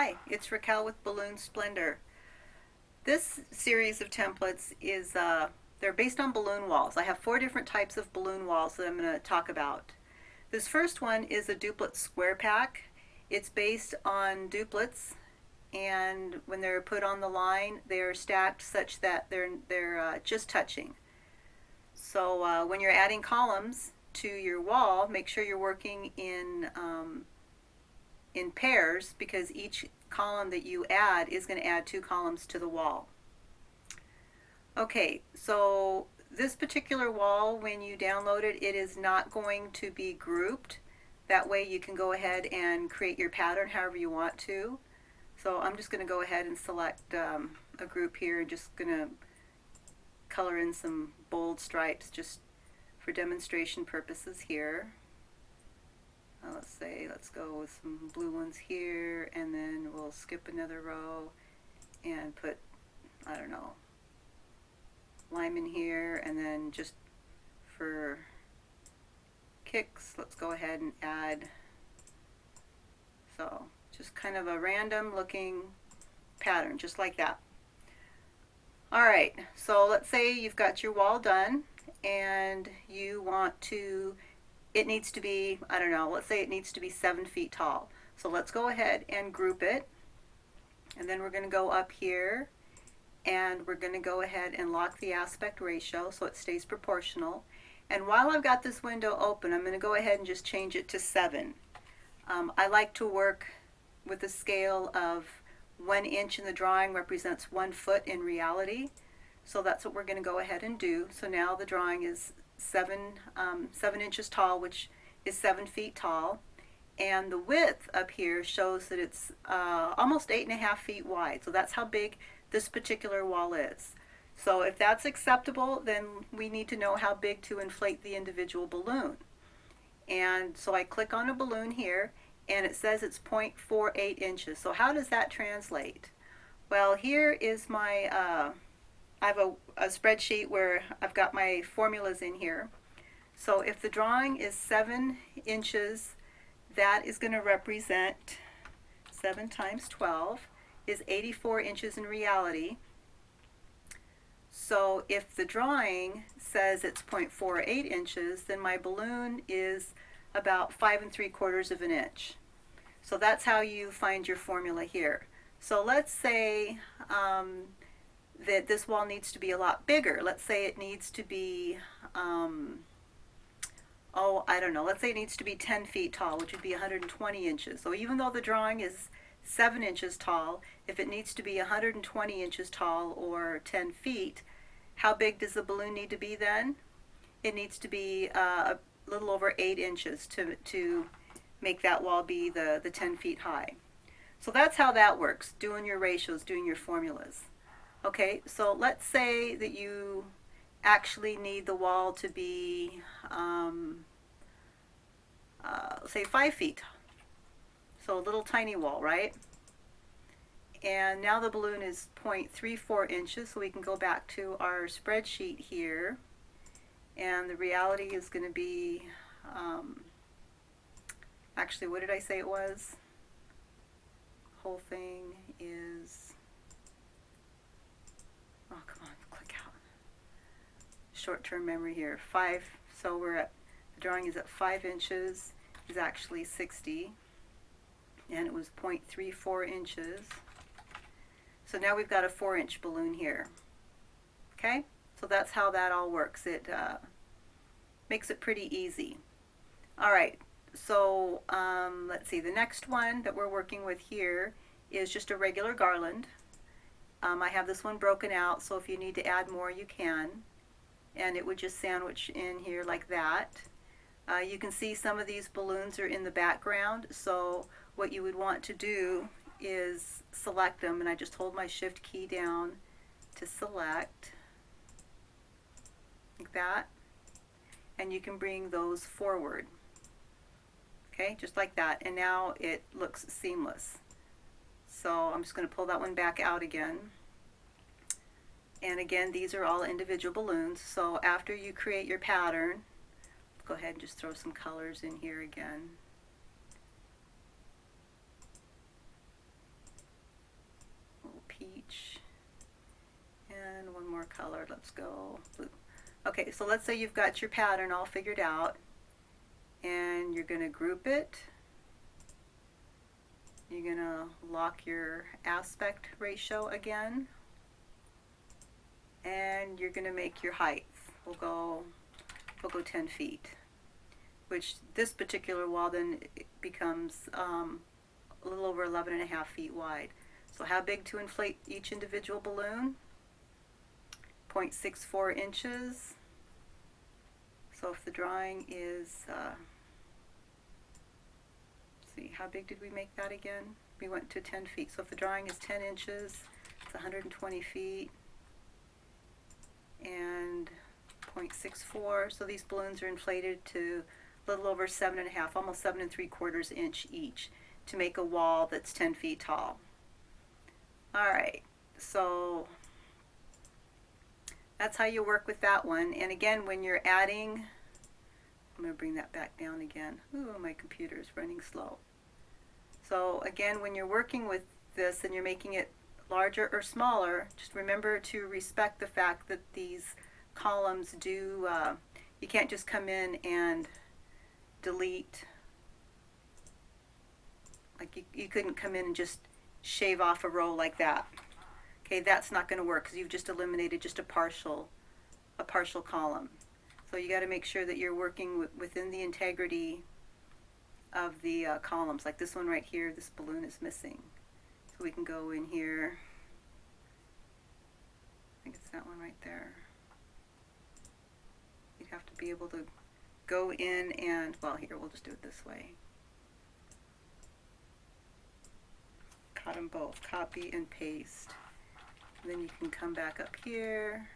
Hi, it's Raquel with Balloon Splendor. This series of templates is they're based on balloon walls. I have 4 different types of balloon walls that I'm going to talk about. This first one is a duplet square pack. It's based on duplets, and when they're put on the line, they're stacked such that they're just touching. So when you're adding columns to your wall, make sure you're working in pairs, because each column that you add is going to add 2 columns to the wall. Okay, so this particular wall, when you download it, it is not going to be grouped. That way you can go ahead and create your pattern however you want to. So I'm just going to go ahead and select a group here and just going to color in some bold stripes just for demonstration purposes here. Let's go with some blue ones here, and then we'll skip another row and put, I don't know, lime in here, and then just for kicks, let's go ahead and add, so just kind of a random looking pattern, just like that. Alright, so let's say you've got your wall done, and you want to, it needs to be, I don't know, let's say it needs to be 7 feet tall. So let's go ahead and group it, and then we're going to go up here, and we're going to go ahead and lock the aspect ratio so it stays proportional. And while I've got this window open, I'm going to go ahead and just change it to 7. I like to work with a scale of 1 inch in the drawing represents 1 foot in reality. So that's what we're going to go ahead and do. So now the drawing is 7 inches tall, which is 7 feet tall, and the width up here shows that it's almost 8.5 feet wide. So that's how big this particular wall is. So if that's acceptable, then we need to know how big to inflate the individual balloon. And so I click on a balloon here, and it says it's 0.48 inches. So how does that translate? Well, here is my I have a spreadsheet where I've got my formulas in here. So if the drawing is 7 inches, that is going to represent 7 times 12 is 84 inches in reality. So if the drawing says it's 0.48 inches, then my balloon is about 5 3/4 of an inch. So that's how you find your formula here. So let's say that this wall needs to be a lot bigger. Let's say it needs to be, I don't know, let's say it needs to be 10 feet tall, which would be 120 inches. So even though the drawing is 7 inches tall, if it needs to be 120 inches tall or 10 feet, how big does the balloon need to be then? It needs to be a little over 8 inches to make that wall be the 10 feet high. So that's how that works, doing your ratios, doing your formulas. Okay, so let's say that you actually need the wall to be, say 5 feet. So a little tiny wall, right? And now the balloon is 0.34 inches, so we can go back to our spreadsheet here. And the reality is going to be, actually, what did I say it was? Whole thing is, oh, come on, click out. Short-term memory here. 5, so we're at, the drawing is at 5 inches, is actually 60, and it was 0.34 inches. So now we've got a 4-inch balloon here. Okay, so that's how that all works. It makes it pretty easy. All right, so let's see, the next one that we're working with here is just a regular garland. I have this one broken out, so if you need to add more, you can. And it would just sandwich in here like that. You can see some of these balloons are in the background, so what you would want to do is select them, and I just hold my shift key down to select, like that. And you can bring those forward. Okay, just like that, and now it looks seamless. So I'm just going to pull that one back out again. And again, these are all individual balloons. So after you create your pattern, go ahead and just throw some colors in here again. peach, and one more color. Let's go blue. Okay, so let's say you've got your pattern all figured out, and you're going to group it. You're going to lock your aspect ratio again, and you're going to make your height. We'll go 10 feet, which this particular wall then becomes a little over 11.5 feet wide. So how big to inflate each individual balloon? 0.64 inches. So if the drawing is, let's see, how big did we make that again? We went to 10 feet. So if the drawing is 10 inches, it's 120 feet. And 0.64. So these balloons are inflated to a little over 7.5, almost 7 3/4 inch each to make a wall that's 10 feet tall. All right, so that's how you work with that one. And again, when you're adding, I'm going to bring that back down again. Ooh, my computer is running slow. So again, when you're working with this and you're making it larger or smaller, just remember to respect the fact that these columns do, you can't just come in and delete, like you couldn't come in and just shave off a row like that. Okay, that's not going to work because you've just eliminated just a partial column. So you got to make sure that you're working within the integrity of the columns. Like this one right here, this balloon is missing. So we can go in here. I think it's that one right there. You'd have to be able to go in and, well, here, we'll just do it this way. Cut them both, copy and paste. And then you can come back up here.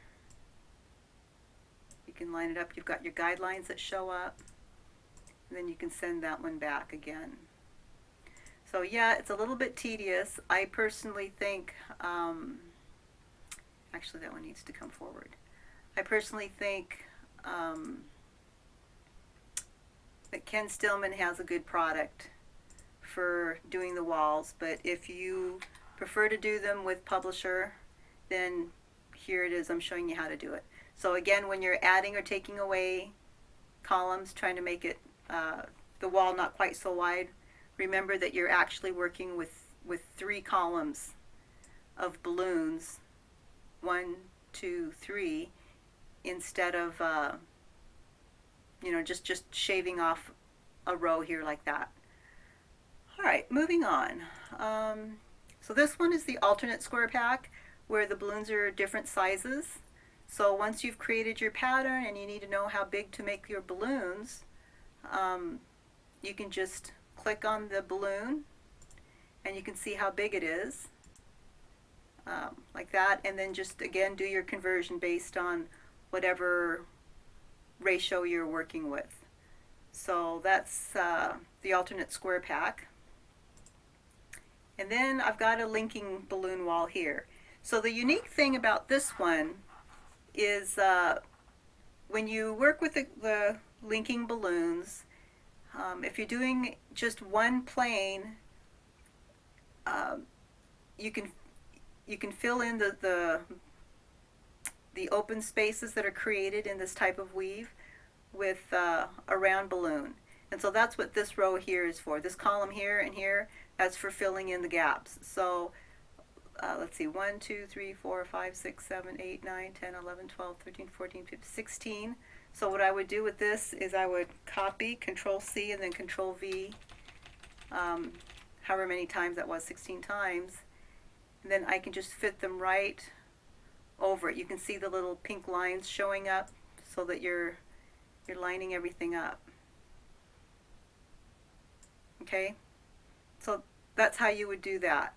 You can line it up. You've got your guidelines that show up. And then you can send that one back again. So yeah, it's a little bit tedious. I personally think, actually that one needs to come forward. I personally think that Ken Stillman has a good product for doing the walls, but if you prefer to do them with Publisher, then here it is. I'm showing you how to do it. So again, when you're adding or taking away columns, trying to make it the wall not quite so wide, remember that you're actually working with 3 columns of balloons, 1, 2, 3, instead of you know, just shaving off a row here like that. All right, moving on. So this one is the alternate square pack where the balloons are different sizes. So once you've created your pattern and you need to know how big to make your balloons, you can just click on the balloon and you can see how big it is, like that, and then just again do your conversion based on whatever ratio you're working with. So that's the alternate square pack. And then I've got a linking balloon wall here. So the unique thing about this one is when you work with the linking balloons, if you're doing just one plane, you can fill in the open spaces that are created in this type of weave with a round balloon. And so that's what this row here is for. This column here and here, that's for filling in the gaps. So let's see, 1, 2, 3, 4, 5, 6, 7, 8, 9, 10, 11, 12, 13, 14, 15, 16. So what I would do with this is I would copy, Control C, and then Control V, however many times that was, 16 times. And then I can just fit them right over it. You can see the little pink lines showing up so that you're lining everything up. Okay, so that's how you would do that.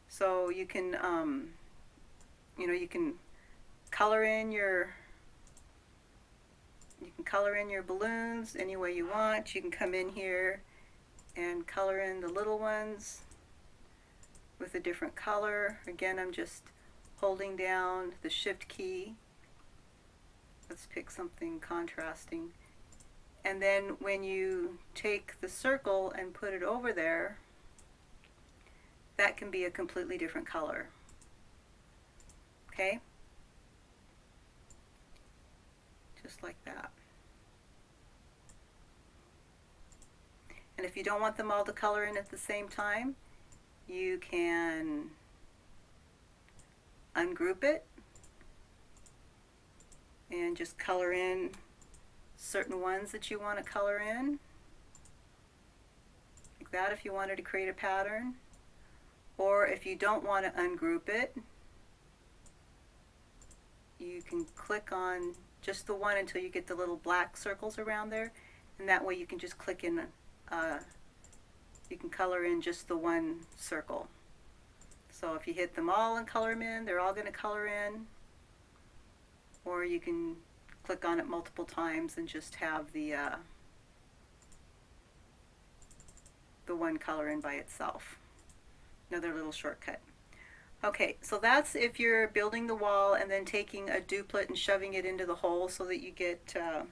So you can, you know, you can color in your balloons any way you want. You can come in here and color in the little ones with a different color. Again, I'm just holding down the Shift key. Let's pick something contrasting. And then when you take the circle and put it over there, that can be a completely different color. Okay? Just like that. And if you don't want them all to color in at the same time, you can ungroup it and just color in certain ones that you want to color in, like that if you wanted to create a pattern. Or if you don't want to ungroup it, you can click on just the one until you get the little black circles around there, and that way you can just click in, you can color in just the one circle. So if you hit them all and color them in, they're all going to color in. Or you can click on it multiple times and just have the one color in by itself. Another little shortcut. Okay, so that's if you're building the wall and then taking a duplicate and shoving it into the hole so that you get a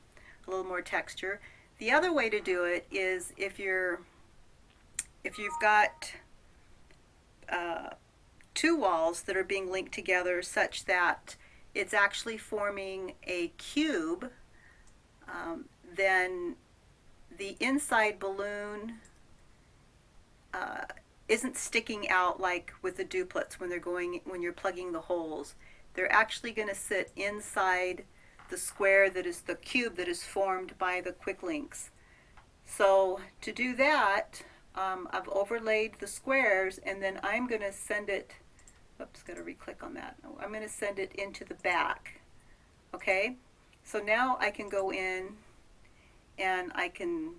little more texture. The other way to do it is if you've got two walls that are being linked together such that it's actually forming a cube, then the inside balloon isn't sticking out like with the duplets when you're plugging the holes. They're actually going to sit inside the square that is the cube that is formed by the quick links. So to do that, I've overlaid the squares, and then I'm going to send it, oops, got to re-click on that. I'm going to send it into the back. Okay, so now I can go in and I can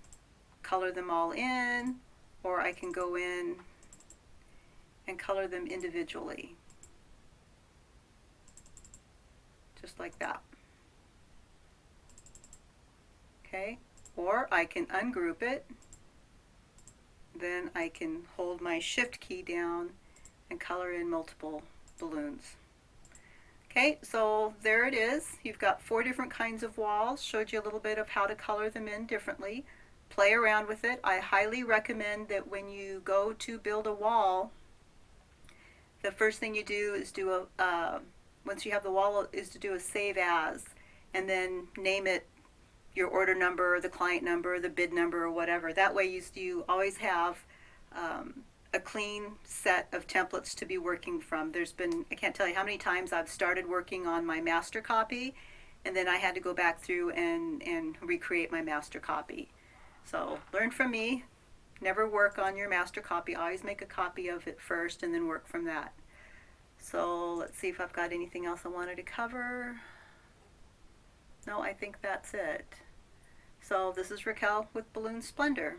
color them all in, or I can go in and color them individually, just like that. Okay, or I can ungroup it, then I can hold my shift key down and color in multiple balloons. Okay, so there it is. You've got 4 different kinds of walls. Showed you a little bit of how to color them in differently. Play around with it. I highly recommend that when you go to build a wall, the first thing you do is do once you have the wall, is to do a save as, and then name it your order number, the client number, the bid number, or whatever. That way you always have a clean set of templates to be working from. There's been, I can't tell you how many times I've started working on my master copy, and then I had to go back through and recreate my master copy. So learn from me. Never work on your master copy. Always make a copy of it first and then work from that. So let's see if I've got anything else I wanted to cover. No, I think that's it. So this is Raquel with Balloon Splendor.